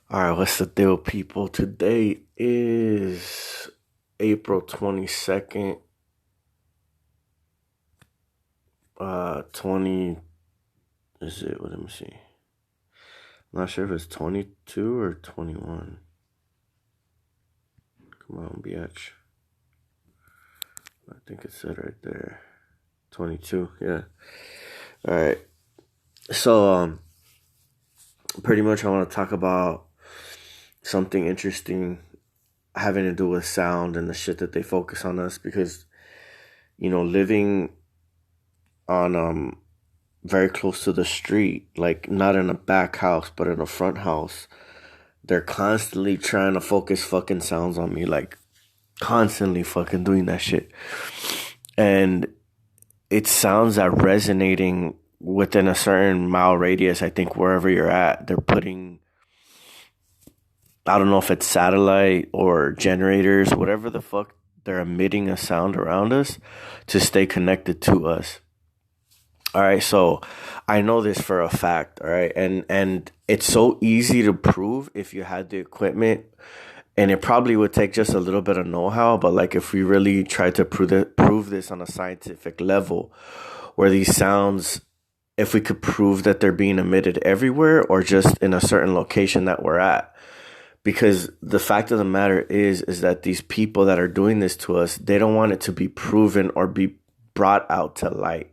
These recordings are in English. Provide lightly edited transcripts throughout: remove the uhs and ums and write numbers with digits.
All right, what's the deal, people? Today is April 22nd, 20, is it? Let me see. I'm not sure if it's 22 or 21. Come on, bitch. I think it said right there. 22, yeah. All right. So, pretty much I want to talk about something interesting having to do with sound and the shit that they focus on us because, living on very close to the street, like not in a back house, but in a front house. They're constantly trying to focus fucking sounds on me, like constantly fucking doing that shit. And it sounds that resonating within a certain mile radius, I think wherever you're at, they're putting, I don't know if it's satellite or generators, whatever the fuck, they're emitting a sound around us to stay connected to us. All right, so I know this for a fact, all right? And it's so easy to prove if you had the equipment, and it probably would take just a little bit of know-how, but like if we really tried to prove this on a scientific level where these sounds, if we could prove that they're being emitted everywhere or just in a certain location that we're at. Because the fact of the matter is that these people that are doing this to us, they don't want it to be proven or be brought out to light.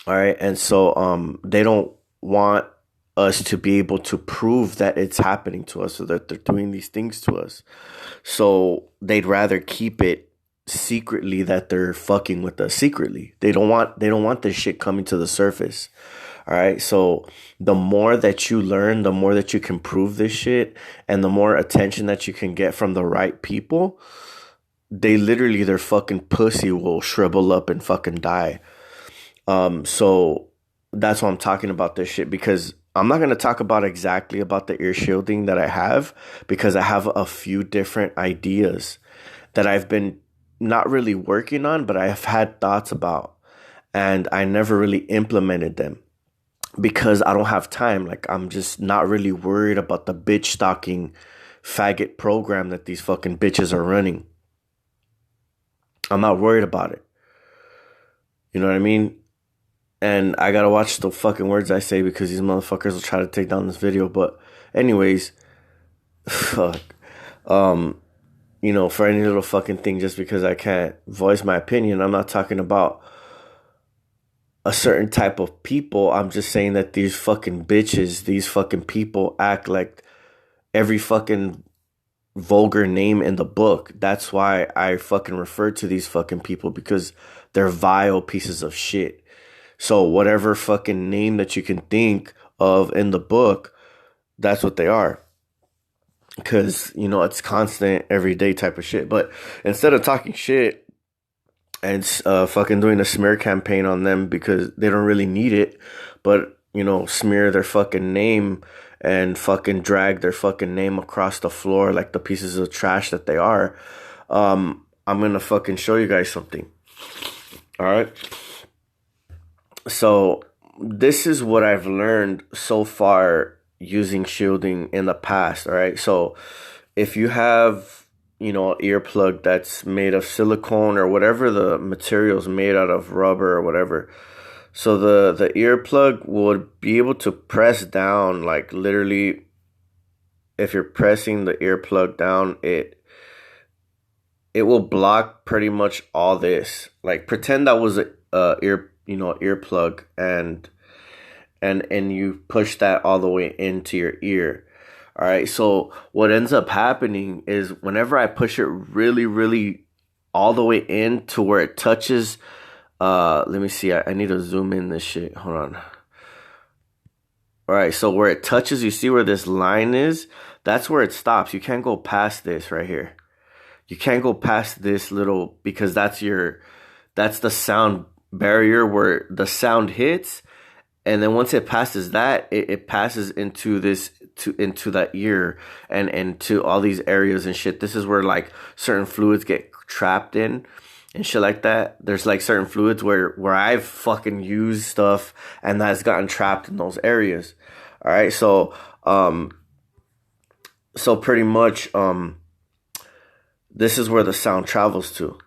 All right. And so they don't want us to be able to prove that it's happening to us or that they're doing these things to us. So they'd rather keep it secretly that they're fucking with us secretly. They don't want this shit coming to the surface. All right. So the more that you learn, the more that you can prove this shit and the more attention that you can get from the right people, their fucking pussy will shrivel up and fucking die. So that's why I'm talking about this shit because I'm not gonna talk about exactly about the ear shielding that I have because I have a few different ideas that I've been not really working on, but I have had thoughts about, and I never really implemented them because I don't have time. Like I'm just not really worried about the bitch stalking faggot program that these fucking bitches are running. I'm not worried about it. You know what I mean? And I gotta watch the fucking words I say because these motherfuckers will try to take down this video. But anyways, fuck. Um, for any little fucking thing, just because I can't voice my opinion, I'm not talking about a certain type of people. I'm just saying that these fucking bitches, these fucking people act like every fucking vulgar name in the book. That's why I fucking refer to these fucking people because they're vile pieces of shit. So whatever fucking name that you can think of in the book, that's what they are. Because, it's constant, everyday type of shit. But instead of talking shit and fucking doing a smear campaign on them because they don't really need it, but, smear their fucking name and fucking drag their fucking name across the floor like the pieces of trash that they are, I'm gonna fucking show you guys something. All right? So this is what I've learned so far using shielding in the past. All right. So if you have, an earplug that's made of silicone or whatever the material's made out of rubber or whatever. So the earplug would be able to press down, like literally if you're pressing the earplug down, it will block pretty much all this. Like pretend that was a earplug and you push that all the way into your ear. All right. So what ends up happening is whenever I push it really, really all the way in to where it touches, let me see. I need to zoom in this shit. Hold on. All right. So where it touches, you see where this line is? That's where it stops. You can't go past this right here. You can't go past this little because that's the sound barrier where the sound hits, and then once it passes that, it passes into that ear and to all these areas and shit. This is where like certain fluids get trapped in and shit like that. There's like certain fluids where I've fucking used stuff and that's gotten trapped in those areas. All right, um, so pretty much, this is where the sound travels to.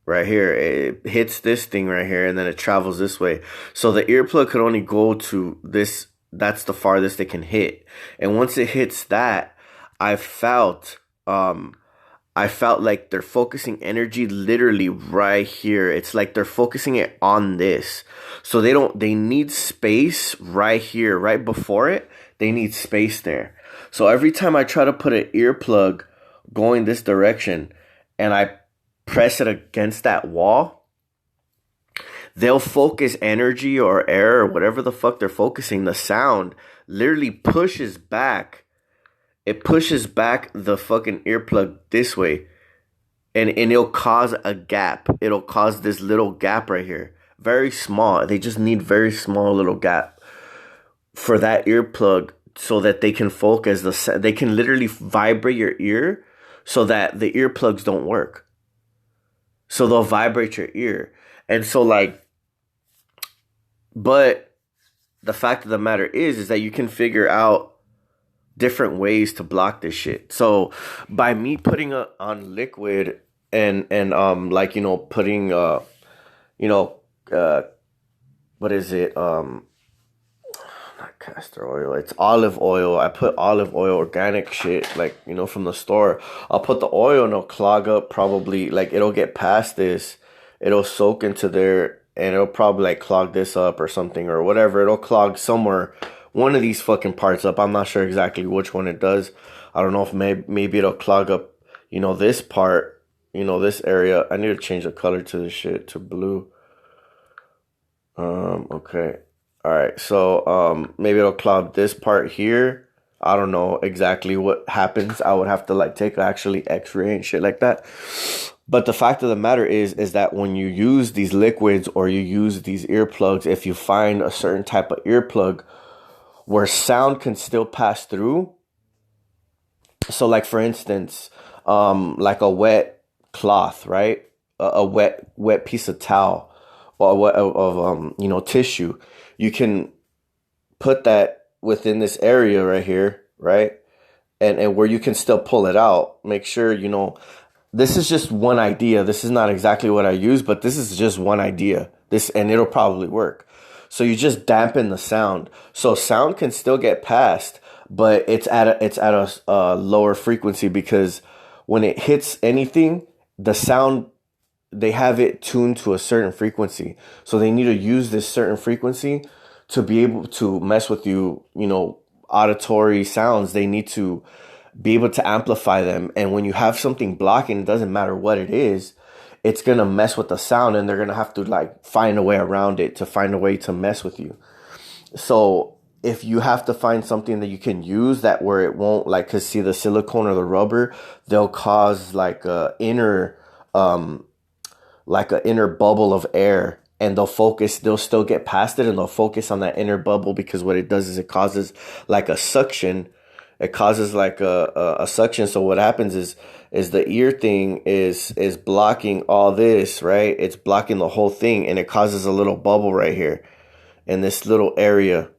Right here, it hits this thing right here, and then it travels this way. So the earplug could only go to this. That's the farthest it can hit. And once it hits that, I felt, I felt like they're focusing energy literally right here. It's like they're focusing it on this. So they need space right here, right before it. They need space there. So every time I try to put an earplug going this direction and I press it against that wall, they'll focus energy or air or whatever the fuck they're focusing. The sound literally pushes back. It pushes back the fucking earplug this way. And it'll cause a gap. It'll cause this little gap right here. Very small. They just need very small little gap for that earplug so that they can focus. They can literally vibrate your ear so that the earplugs don't work. So they'll vibrate your ear. And so like, but the fact of the matter is that you can figure out different ways to block this shit. So by me putting on liquid and like, you know, putting you know, what is it? Not castor oil, it's olive oil. I put olive oil, organic shit, like, you know, from the store. I'll put the oil and it'll clog up, probably, like, it'll get past this, it'll soak into there, and it'll probably like clog this up or something or whatever. It'll clog somewhere, one of these fucking parts up. I'm not sure exactly which one it does. I don't know if maybe it'll clog up, you know, this part, you know, this area. I need to change the color to this shit to blue. Okay. All right. So, maybe it'll cloud this part here. I don't know exactly what happens. I would have to like take actually X-ray and shit like that. But the fact of the matter is that when you use these liquids or you use these earplugs, if you find a certain type of earplug where sound can still pass through. So like for instance, like a wet cloth, right? A wet piece of towel or you know, tissue. You can put that within this area right here, right? And where you can still pull it out. Make sure, you know, this is just one idea. This is not exactly what I use, but this is just one idea. And it'll probably work. So you just dampen the sound. So sound can still get past, but it's at a lower frequency, because when it hits anything, the sound, they have it tuned to a certain frequency. So they need to use this certain frequency to be able to mess with you, you know, auditory sounds. They need to be able to amplify them. And when you have something blocking, it doesn't matter what it is, it's going to mess with the sound, and they're going to have to like find a way around it to find a way to mess with you. So if you have to find something that you can use that where it won't, like, cause see the silicone or the rubber, they'll cause like a inner bubble of air, and they'll still get past it and they'll focus on that inner bubble, because what it does is it causes like a suction. It causes like a suction. So what happens is the ear thing is blocking all this, right? It's blocking the whole thing, and it causes a little bubble right here in this little area.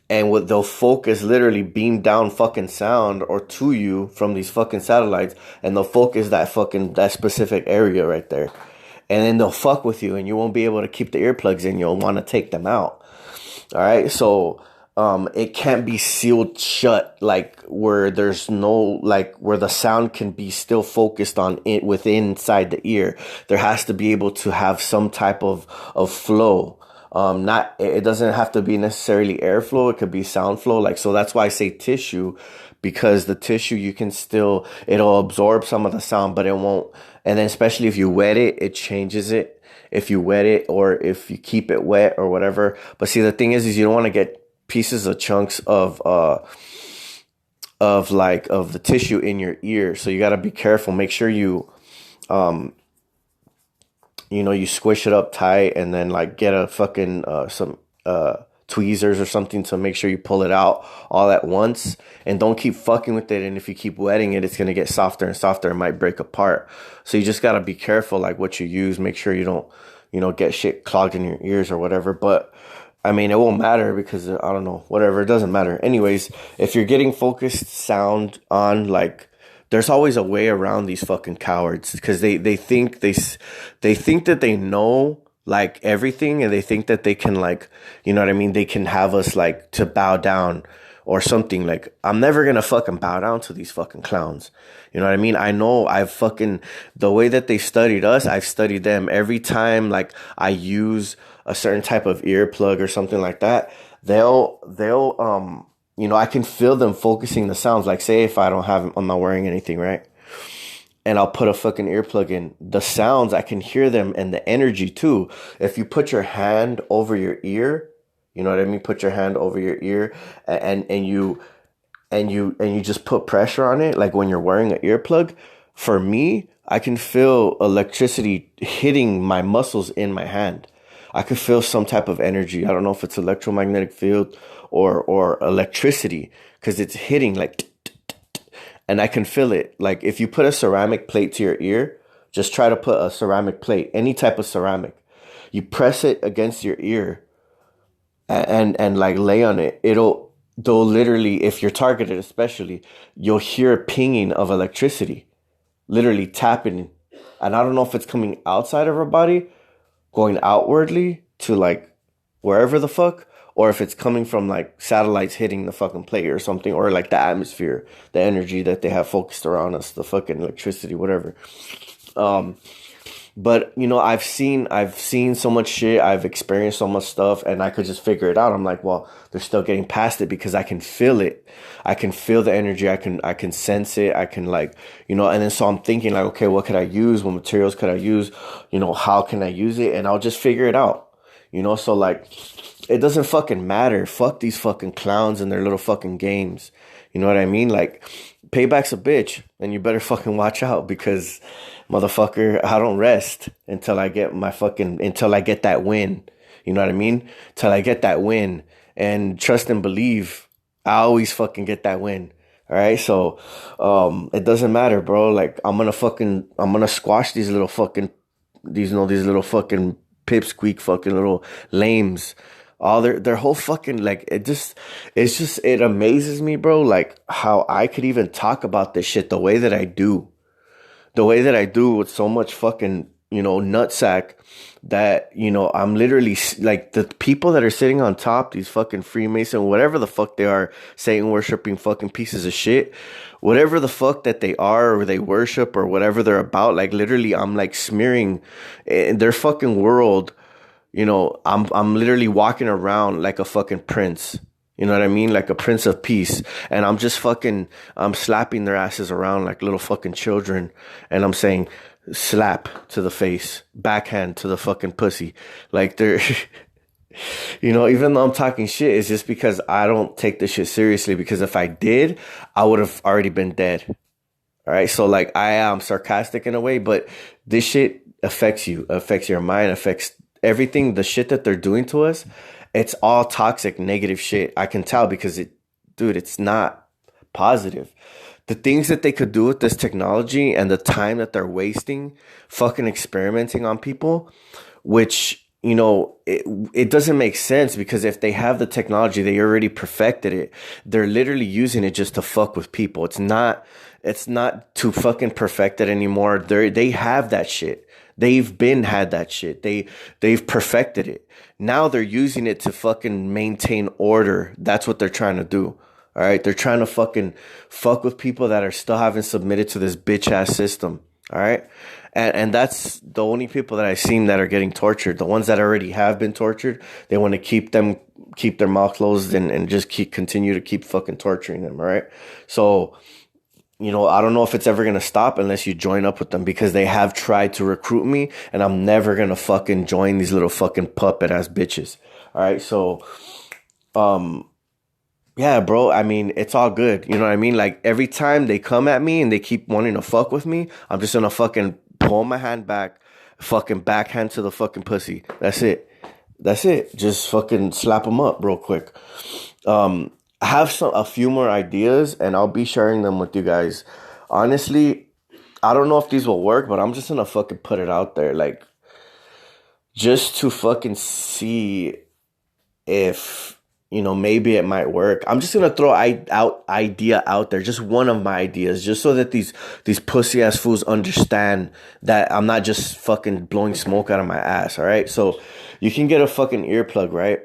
And what they'll focus, literally beam down fucking sound or to you from these fucking satellites, and they'll focus that specific area right there. And then they'll fuck with you, and you won't be able to keep the earplugs in. You'll want to take them out. All right. So, it can't be sealed shut, like where there's no, like where the sound can be still focused on it within inside the ear. There has to be able to have some type of flow. It doesn't have to be necessarily airflow. It could be sound flow. Like, so that's why I say tissue, because the tissue, you can still, it'll absorb some of the sound, but it won't. And then especially if you wet it, it changes it. If you wet it, or if you keep it wet or whatever. But see, the thing is you don't want to get pieces of chunks of the tissue in your ear. So you got to be careful. Make sure you, you know, you squish it up tight, and then like get a fucking, some, tweezers or something to make sure you pull it out all at once, and don't keep fucking with it. And if you keep wetting it, it's going to get softer and softer. It might break apart. So you just got to be careful, like what you use. Make sure you don't, you know, get shit clogged in your ears or whatever. But I mean, it won't matter because I don't know, whatever. It doesn't matter. Anyways, if you're getting focused sound on, like, there's always a way around these fucking cowards because they think that they know like everything, and they think that they can, like, you know what I mean. They can have us like to bow down or something. Like, I'm never gonna fucking bow down to these fucking clowns. You know what I mean? I know I've fucking, the way that they studied us, I've studied them. Every time like I use a certain type of earplug or something like that, they'll you know, I can feel them focusing the sounds. Like, say if I don't have, I'm not wearing anything, right? And I'll put a fucking earplug in. The sounds, I can hear them, and the energy too. If you put your hand over your ear, you know what I mean? Put your hand over your ear, and you just put pressure on it, like when you're wearing an earplug. For me, I can feel electricity hitting my muscles in my hand. I could feel some type of energy. I don't know if it's electromagnetic field or electricity, because it's hitting like, and I can feel it. Like, if you put a ceramic plate to your ear, just try to put a ceramic plate, any type of ceramic. You press it against your ear, and like lay on it. They'll literally, if you're targeted especially, you'll hear a pinging of electricity, literally tapping. And I don't know if it's coming outside of our body, going outwardly to like wherever the fuck, or if it's coming from like satellites hitting the fucking plate or something, or like the atmosphere, the energy that they have focused around us, the fucking electricity, whatever. Um, but you know, I've seen so much shit, I've experienced so much stuff, and I could just figure it out. I'm like, well, they're still getting past it because I can feel it. I can feel the energy. I can sense it. I can, like, you know, and then so I'm thinking like, okay, what could I use? What materials could I use? You know, how can I use it? And I'll just figure it out. You know, so like, it doesn't fucking matter. Fuck these fucking clowns and their little fucking games. You know what I mean? Like, payback's a bitch, and you better fucking watch out because, motherfucker, I don't rest until I get until I get that win. You know what I mean? Till I get that win, and trust and believe, I always fucking get that win. All right, so it doesn't matter, bro. Like, I'm gonna squash these little fucking, these little fucking pipsqueak fucking little lames. All their whole fucking, like, it amazes me, bro, like how I could even talk about this shit the way that I do with so much fucking, you know, nutsack, that, you know, I'm literally like, the people that are sitting on top, these fucking Freemason, whatever the fuck they are, Satan worshiping fucking pieces of shit, whatever the fuck that they are, or they worship, or whatever they're about, like, literally, I'm like smearing in their fucking world. You know, I'm literally walking around like a fucking prince. You know what I mean? Like a prince of peace. And I'm slapping their asses around like little fucking children. And I'm saying, slap to the face, backhand to the fucking pussy. Like, they're, you know, even though I'm talking shit, it's just because I don't take this shit seriously. Because if I did, I would have already been dead. All right. So like, I am sarcastic in a way, but this shit affects you, affects your mind, affects everything. The shit that they're doing to us, it's all toxic, negative shit. I can tell because dude, it's not positive. The things that they could do with this technology and the time that they're wasting fucking experimenting on people, which, you know, it doesn't make sense, because if they have the technology, they already perfected it. They're literally using it just to fuck with people. It's not to fucking perfect it anymore. They have that shit. They've been had that shit. They've perfected it. Now they're using it to fucking maintain order. That's what they're trying to do. All right. They're trying to fucking fuck with people that are still haven't submitted to this bitch ass system. All right. And that's the only people that I've seen that are getting tortured. The ones that already have been tortured, they want to keep their mouth closed, and just continue to keep fucking torturing them. All right. So, you know, I don't know if it's ever going to stop unless you join up with them, because they have tried to recruit me, and I'm never going to fucking join these little fucking puppet ass bitches. All right. So, yeah, bro. I mean, it's all good. You know what I mean? Like, every time they come at me and they keep wanting to fuck with me, I'm just going to fucking pull my hand back, fucking backhand to the fucking pussy. That's it. That's it. Just fucking slap them up real quick. I have a few more ideas, and I'll be sharing them with you guys. Honestly, I don't know if these will work, but I'm just gonna fucking put it out there, like, just to fucking see if maybe it might work. I'm just gonna throw idea out there, just one of my ideas, just so that these pussy ass fools understand that I'm not just fucking blowing smoke out of my ass. All right, so you can get a fucking earplug, right?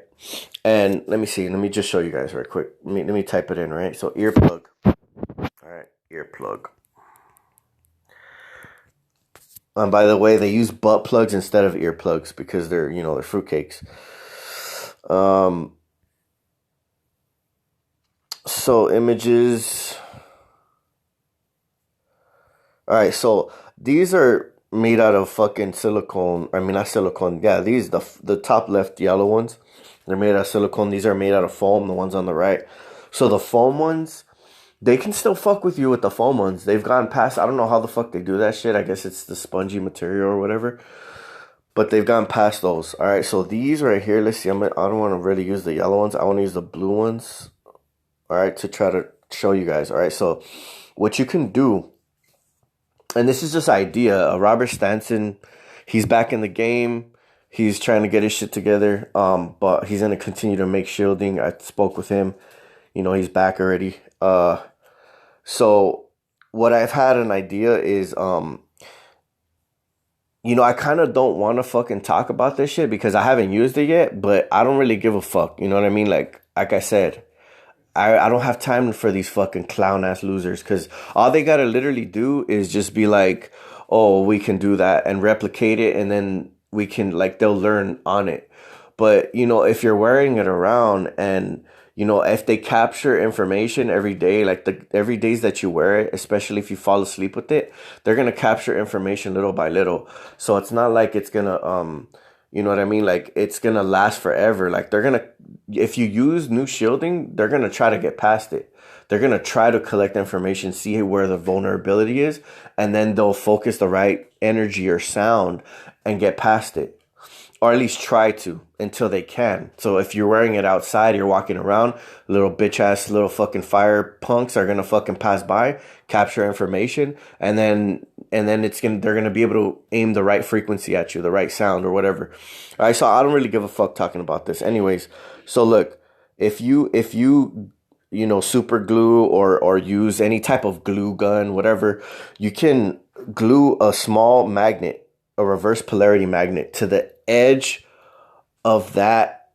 And let me see. Let me just show you guys right quick. Let me type it in, right? So earplug. All right, earplug. And by the way, they use butt plugs instead of earplugs because they're fruitcakes. So images. All right, so these are made out of fucking silicone. I mean, not silicone. Yeah, these the top left yellow ones. They're made out of silicone. These are made out of foam. The ones on the right. So the foam ones, they can still fuck with you with the foam ones. They've gone past. I don't know how the fuck they do that shit. I guess it's the spongy material or whatever. But they've gone past those. All right, so these right here. Let's see. I don't want to really use the yellow ones. I want to use the blue ones. All right, to try to show you guys. All right, so what you can do, and this is just idea. Robert Stanson, he's back in the game. He's trying to get his shit together. But he's gonna continue to make shielding. I spoke with him. He's back already. So what I've had an idea is, I kind of don't want to fucking talk about this shit because I haven't used it yet. But I don't really give a fuck. You know what I mean? Like I said. I don't have time for these fucking clown ass losers because all they gotta literally do is just be like, oh, we can do that and replicate it, and then we can, like, they'll learn on it. But if you're wearing it around and if they capture information every day, like every days that you wear it, especially if you fall asleep with it, they're gonna capture information little by little. So it's not like it's gonna you know what I mean? Like, it's gonna last forever. Like, if you use new shielding, they're gonna try to get past it. They're gonna try to collect information, see where the vulnerability is, and then they'll focus the right energy or sound and get past it. Or at least try to until they can. So if you're wearing it outside, you're walking around, little bitch ass little fucking fire punks are gonna fucking pass by, capture information, and then they're gonna be able to aim the right frequency at you, the right sound or whatever. All right, so I don't really give a fuck talking about this. Anyways, so look, if you super glue or use any type of glue gun, whatever, you can glue a small magnet, a reverse polarity magnet, to the edge of that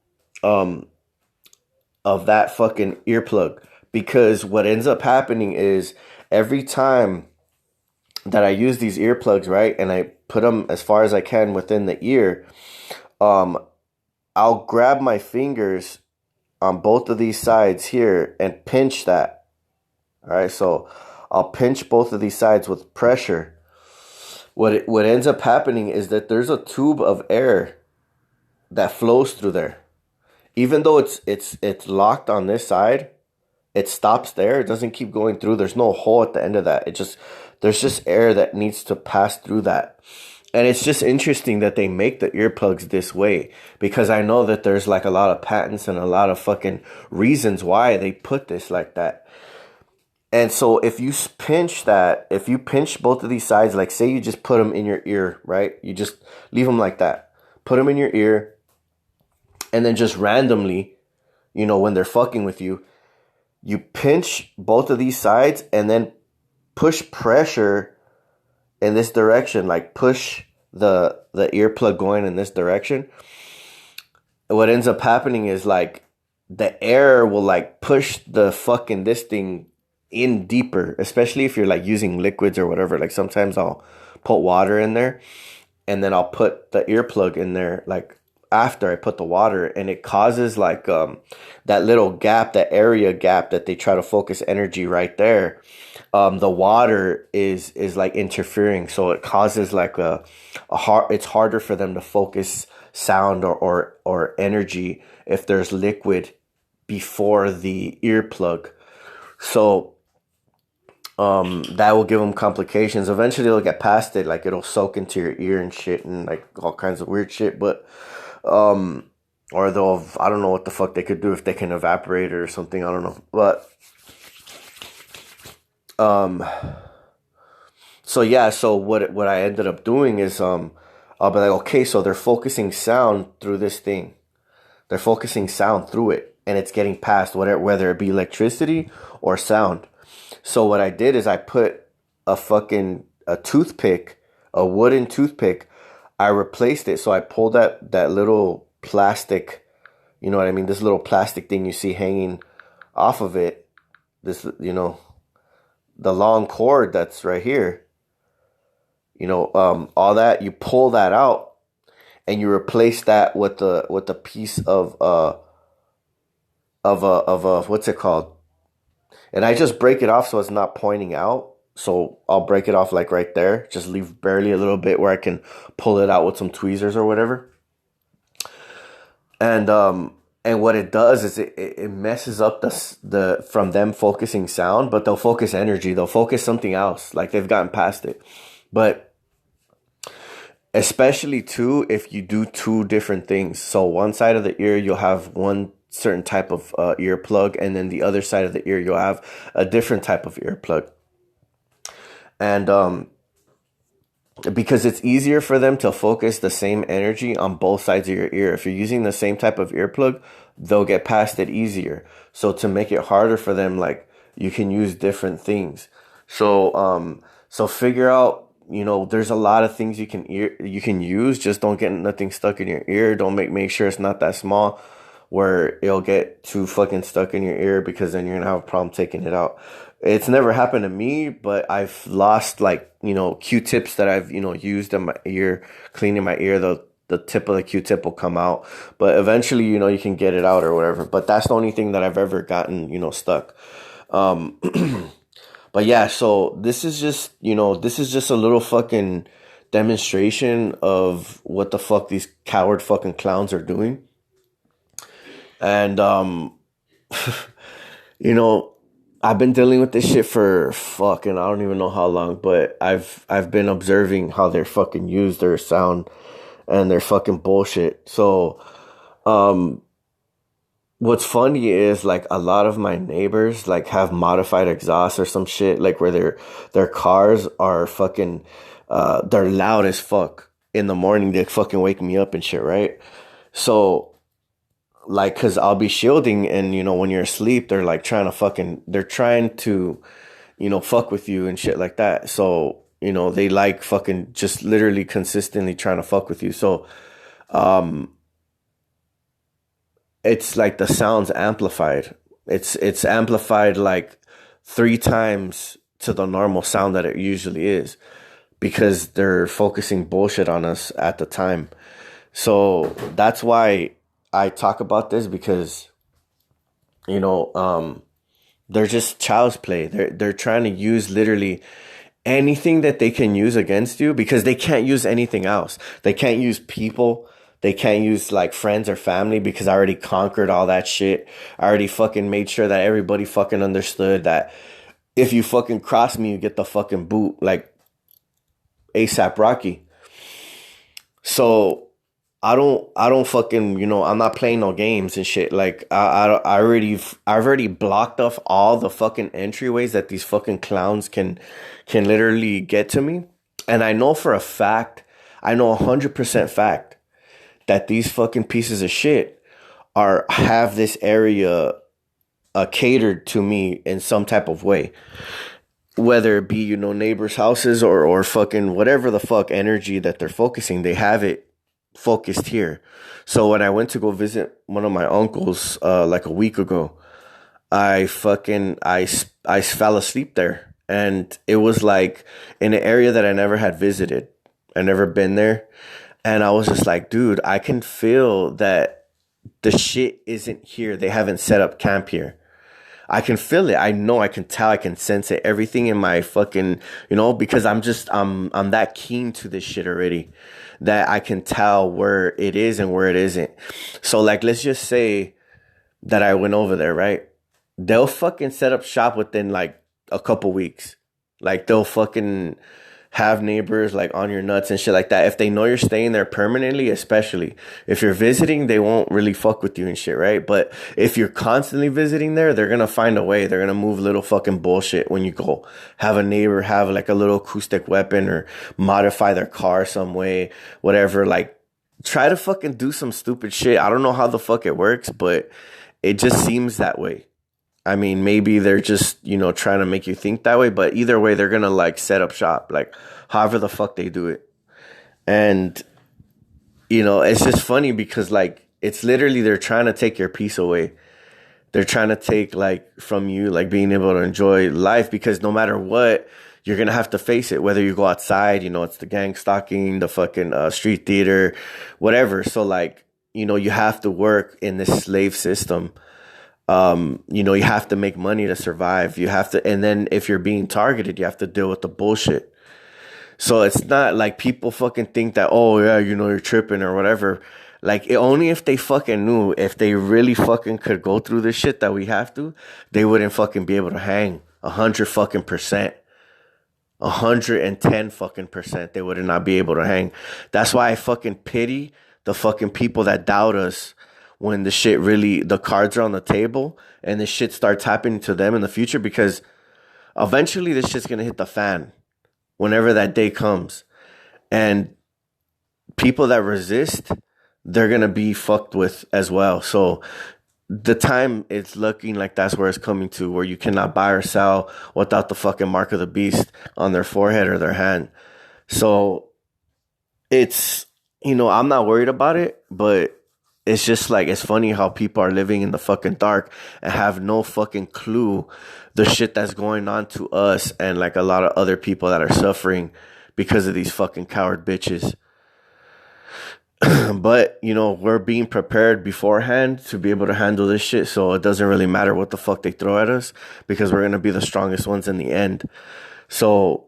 fucking earplug, because what ends up happening is every time that I use these earplugs, right, and I put them as far as I can within the ear, I'll grab my fingers on both of these sides here and pinch that. All right, so I'll pinch both of these sides with pressure. What ends up happening is that there's a tube of air that flows through there. Even though it's locked on this side, it stops there. It doesn't keep going through. There's no hole at the end of that. There's just air that needs to pass through that. And it's just interesting that they make the earplugs this way, because I know that there's like a lot of patents and a lot of fucking reasons why they put this like that. And so if you pinch both of these sides, like say you just put them in your ear, right? You just leave them like that. Put them in your ear, and then just randomly, when they're fucking with you, you pinch both of these sides and then push pressure in this direction, like push the earplug going in this direction. What ends up happening is like the air will like push this thing in deeper, especially if you're like using liquids or whatever. Like sometimes I'll put water in there and then I'll put the earplug in there like after I put the water, and it causes like that little gap, that area gap that they try to focus energy right there. The water is like interfering, so it causes like it's harder for them to focus sound or energy if there's liquid before the earplug. So that will give them complications. Eventually they'll get past it, like it'll soak into your ear and shit and like all kinds of weird shit. But or they'll, I don't know what the fuck they could do, if they can evaporate it or something, I don't know. But so yeah, so what I ended up doing is I'll be like, okay, so they're focusing sound through this thing. They're focusing sound through it, and it's getting past whether it be electricity or sound. So what I did is I put a toothpick, a wooden toothpick. I replaced it. So I pulled that little plastic, you know what I mean? This little plastic thing you see hanging off of it. This, the long cord that's right here. All that, you pull that out and you replace that with a piece of what's it called? And I just break it off so it's not pointing out. So I'll break it off like right there. Just leave barely a little bit where I can pull it out with some tweezers or whatever. And what it does is it messes up the from them focusing sound, but they'll focus energy. They'll focus something else. Like they've gotten past it. But especially too, if you do two different things. So one side of the ear, you'll have one certain type of earplug, and then the other side of the ear, you'll have a different type of earplug. And because it's easier for them to focus the same energy on both sides of your ear. If you're using the same type of earplug, they'll get past it easier. So to make it harder for them, like, you can use different things. So figure out, there's a lot of things you can use. Just don't get nothing stuck in your ear. Don't make sure it's not that small where it'll get too fucking stuck in your ear, because then you're gonna have a problem taking it out. It's never happened to me, but I've lost Q-tips that I've used in my ear, cleaning my ear. The tip of the Q-tip will come out, but eventually you can get it out or whatever. But that's the only thing that I've ever gotten stuck. But yeah, so this is just a little fucking demonstration of what the fuck these coward fucking clowns are doing. And I've been dealing with this shit for fucking I don't even know how long, but I've been observing how they're fucking use their sound and their fucking bullshit. So what's funny is, like, a lot of my neighbors like have modified exhaust or some shit, like where their cars are fucking they're loud as fuck in the morning. They fucking wake me up and shit, right? So, like, cause I'll be shielding, and when you're asleep, they're like trying to fuck with you and shit like that. So they like fucking just literally consistently trying to fuck with you. So it's like the sound's amplified. It's amplified like 3 times to the normal sound that it usually is, because they're focusing bullshit on us at the time. So that's why I talk about this, because they're just child's play. They're trying to use literally anything that they can use against you, because they can't use anything else. They can't use people. They can't use like friends or family, because I already conquered all that shit. I already fucking made sure that everybody fucking understood that if you fucking cross me, you get the fucking boot, like ASAP Rocky. So I don't fucking, I'm not playing no games and shit. Like, I've already blocked off all the fucking entryways that these fucking clowns can literally get to me. And I know for a fact, I know 100% fact that these fucking pieces of shit have this area catered to me in some type of way. Whether it be, neighbors' houses or fucking whatever the fuck energy that they're focusing, they have it focused here. So when I went to go visit one of my uncles like a week ago, I fell asleep there, and it was like in an area that I never had visited. I never been there, and I was just like, dude, I can feel that the shit isn't here. They haven't set up camp here. I can feel it. I know. I can tell. I can sense it. Everything in my fucking, because I'm that keen to this shit already, that I can tell where it is and where it isn't. So, like, let's just say that I went over there, right? They'll fucking set up shop within like a couple weeks. Like, they'll fucking have neighbors like on your nuts and shit like that. If they know you're staying there permanently, especially if you're visiting, they won't really fuck with you and shit, right? But if you're constantly visiting there, they're gonna find a way. They're gonna move little fucking bullshit when you go. Have a neighbor have like a little acoustic weapon, or modify their car some way, whatever. Like, try to fucking do some stupid shit. I don't know how the fuck it works, but it just seems that way. I mean, maybe they're just, trying to make you think that way, but either way, they're gonna like set up shop, like however the fuck they do it. And, it's just funny because like it's literally they're trying to take your peace away. They're trying to take like from you, like being able to enjoy life because no matter what, you're gonna have to face it. Whether you go outside, it's the gang stalking, the fucking street theater, whatever. So like, you have to work in this slave system. You have to make money to survive. You have to, and then if you're being targeted, you have to deal with the bullshit. So it's not like people fucking think that, oh yeah, you're tripping or whatever. Like only if they fucking knew, if they really fucking could go through this shit that we have to, they wouldn't fucking be able to hang 100% 110% they would not be able to hang. That's why I fucking pity the fucking people that doubt us when the cards are on the table and the shit starts happening to them in the future because eventually this shit's gonna hit the fan whenever that day comes. And people that resist, they're gonna be fucked with as well. So the time it's looking like that's where it's coming to, where you cannot buy or sell without the fucking mark of the beast on their forehead or their hand. So it's, I'm not worried about it, but it's just like, it's funny how people are living in the fucking dark and have no fucking clue the shit that's going on to us and like a lot of other people that are suffering because of these fucking coward bitches. But, we're being prepared beforehand to be able to handle this shit. So it doesn't really matter what the fuck they throw at us because we're going to be the strongest ones in the end. So,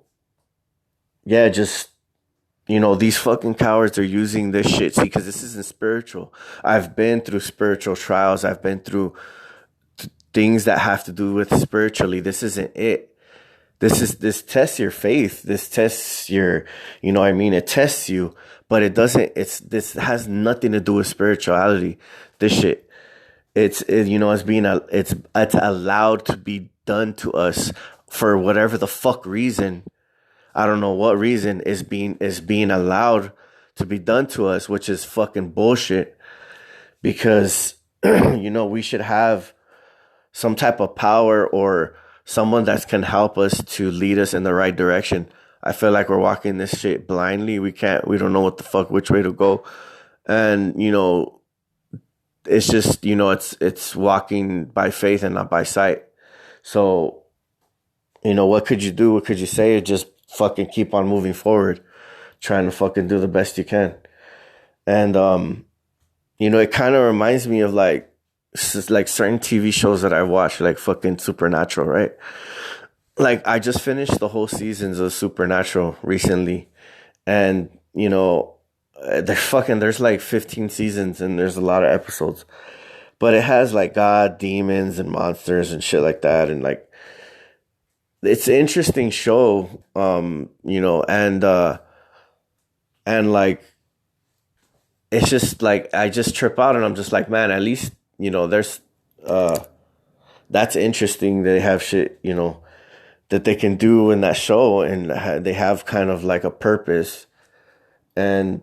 yeah, just, these fucking cowards are using this shit. See, because this isn't spiritual. I've been through spiritual trials. I've been through things that have to do with spiritually. This isn't it. This tests your faith. This tests your, it tests you, but it doesn't, this has nothing to do with spirituality. This shit, it's allowed to be done to us for whatever the fuck reason. I don't know what reason is being allowed to be done to us, which is fucking bullshit because, we should have some type of power or someone that can help us to lead us in the right direction. I feel like we're walking this shit blindly. We don't know what the fuck, which way to go. And, it's just, it's walking by faith and not by sight. So, what could you do? What could you say? Just fucking keep on moving forward, trying to fucking do the best you can. And, it kind of reminds me of like certain TV shows that I watch, like fucking Supernatural, right? Like I just finished the whole seasons of Supernatural recently, and there's like 15 seasons and there's a lot of episodes, but it has like God, demons, and monsters and shit like that, and like it's an interesting show, and like it's just like I just trip out and I'm just like, man, at least there's that's interesting. They have shit, that they can do in that show, and they have kind of like a purpose. And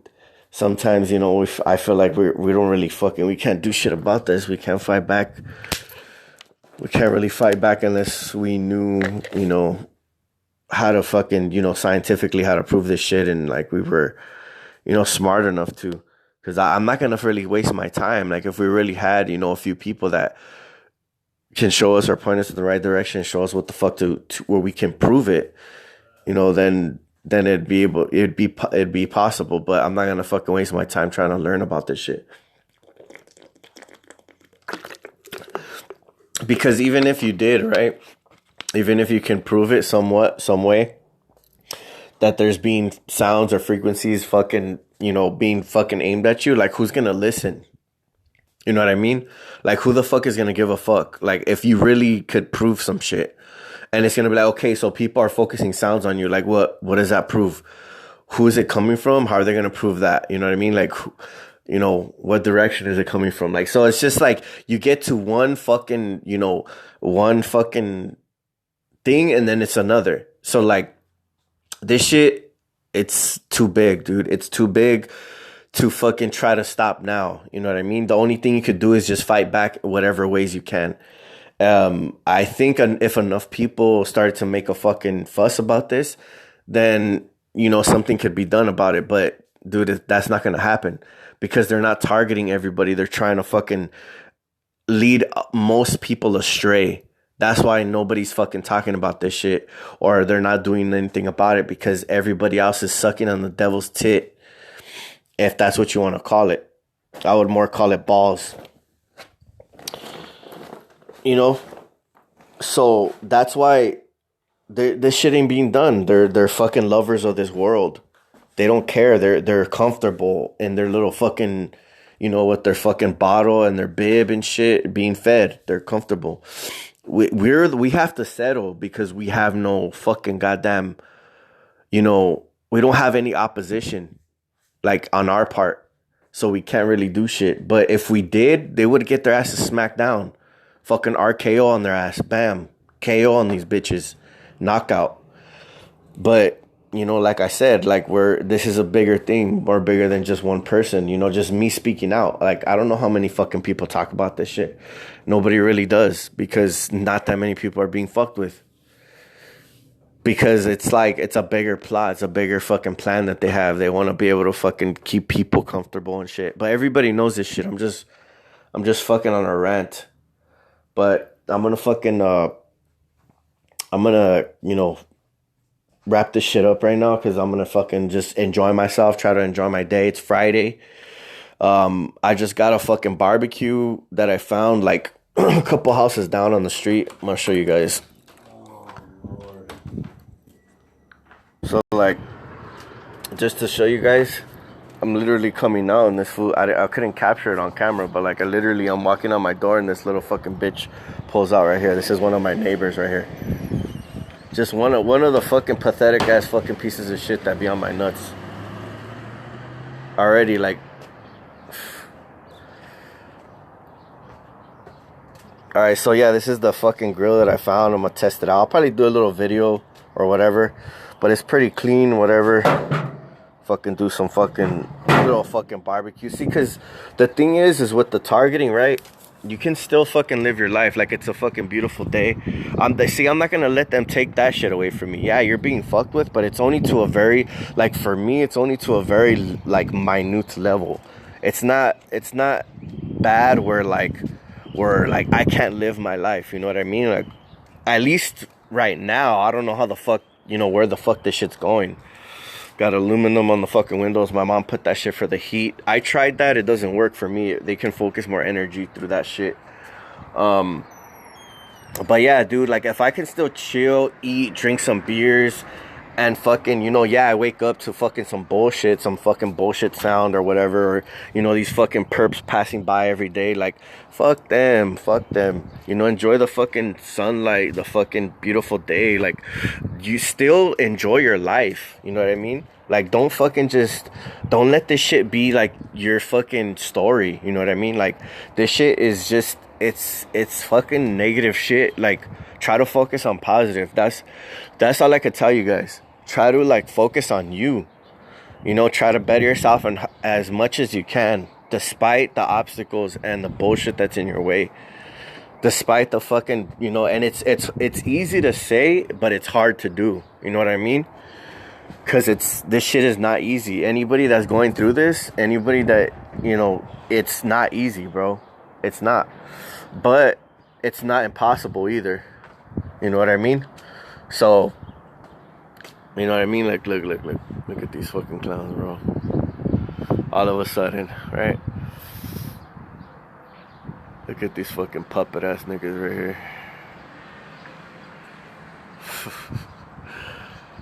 sometimes, I feel like we don't really we can't do shit about this. We can't fight back. We can't really fight back unless we knew, how to fucking, scientifically how to prove this shit, and like we were, smart enough to. Because I'm not going to really waste my time. Like if we really had, a few people that can show us or point us in the right direction, show us what the fuck to where we can prove it, then it'd be possible. But I'm not going to fucking waste my time trying to learn about this shit. Because even if you did, right? Even if you can prove it some way, that there's being sounds or frequencies fucking, being fucking aimed at you, like who's gonna listen? You know what I mean? Like who the fuck is gonna give a fuck? Like if you really could prove some shit, and it's gonna be like, okay, so people are focusing sounds on you. Like what does that prove? Who is it coming from? How are they gonna prove that? You know what I mean? Like, what direction is it coming from? Like, so it's just like you get to one fucking thing, and then it's another. So like this shit, it's too big, dude. It's too big to fucking try to stop now. You know what I mean? The only thing you could do is just fight back whatever ways you can. I think if enough people started to make a fucking fuss about this, then, you know, something could be done about it. But dude, that's not going to happen because they're not targeting everybody. They're trying to fucking lead most people astray. That's why nobody's fucking talking about this shit, or they're not doing anything about it, because everybody else is sucking on the devil's tit, if that's what you want to call it. I would more call it balls. You know? So that's why this shit ain't being done. They're fucking lovers of this world. They don't care. They're comfortable in their little fucking, you know, with their fucking bottle and their bib and shit, being fed. They're comfortable. We have to settle because we have no fucking goddamn, you know, we don't have any opposition, like, on our part. So we can't really do shit. But if we did, they would get their asses smacked down. Fucking RKO on their ass. Bam. KO on these bitches. Knockout. But, you know, like I said, like, this is a bigger thing, more bigger than just one person, you know, just me speaking out. Like, I don't know how many fucking people talk about this shit. Nobody really does, because not that many people are being fucked with. Because it's like, it's a bigger plot. It's a bigger fucking plan that they have. They want to be able to fucking keep people comfortable and shit. But everybody knows this shit. I'm just fucking on a rant. But I'm gonna fucking, you know, wrap this shit up right now, because I'm gonna fucking just enjoy myself, try to enjoy my day. It's Friday. I just got a fucking barbecue that I found like a couple houses down on the street. I'm gonna show you guys. So, like, just to show you guys, I'm literally coming out and this food, I couldn't capture it on camera, but like, I'm walking on my door and this little fucking bitch pulls out right here. This is one of my neighbors right here. Just one of the fucking pathetic ass fucking pieces of shit that be on my nuts. Already, like. Alright, so yeah, this is the fucking grill that I found. I'm gonna test it out. I'll probably do a little video or whatever, but it's pretty clean, whatever. Fucking do some fucking little fucking barbecue. See, because the thing is with the targeting, right? You can still fucking live your life like it's a fucking beautiful day. I'm not gonna let them take that shit away from me. Yeah, you're being fucked with, but it's only to a very, like, for me, it's only to a very, like, minute level. It's not bad where I can't live my life. You know what I mean? Like, at least right now, I don't know how the fuck, you know, where the fuck this shit's going. Got aluminum on the fucking windows. My mom put that shit for the heat. I tried that. It doesn't work for me. They can focus more energy through that shit. But yeah, dude, like, if I can still chill, eat, drink some beers, and fucking, you know, yeah, I wake up to fucking some fucking bullshit sound or whatever, or, you know, these fucking perps passing by every day, like, fuck them, you know, enjoy the fucking sunlight, the fucking beautiful day, like, you still enjoy your life, you know what I mean? Like, don't let this shit be, like, your fucking story, you know what I mean? Like, this shit is just, it's fucking negative shit. Like, try to focus on positive. That's all I could tell you guys. Try to, like, focus on you. You know, try to better yourself and as much as you can, despite the obstacles and the bullshit that's in your way. Despite the fucking, you know, and it's easy to say, but it's hard to do. You know what I mean? Because this shit is not easy. Anybody that's going through this, anybody that, you know, it's not easy, bro. It's not. But it's not impossible either. You know what I mean? So, you know what I mean? Like, look at these fucking clowns, bro. All of a sudden, right? Look at these fucking puppet ass niggas right here.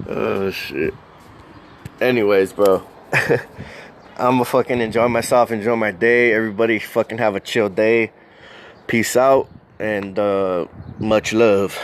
Oh shit. Anyways, bro. I'ma fucking enjoy myself, enjoy my day. Everybody fucking have a chill day. Peace out and much love.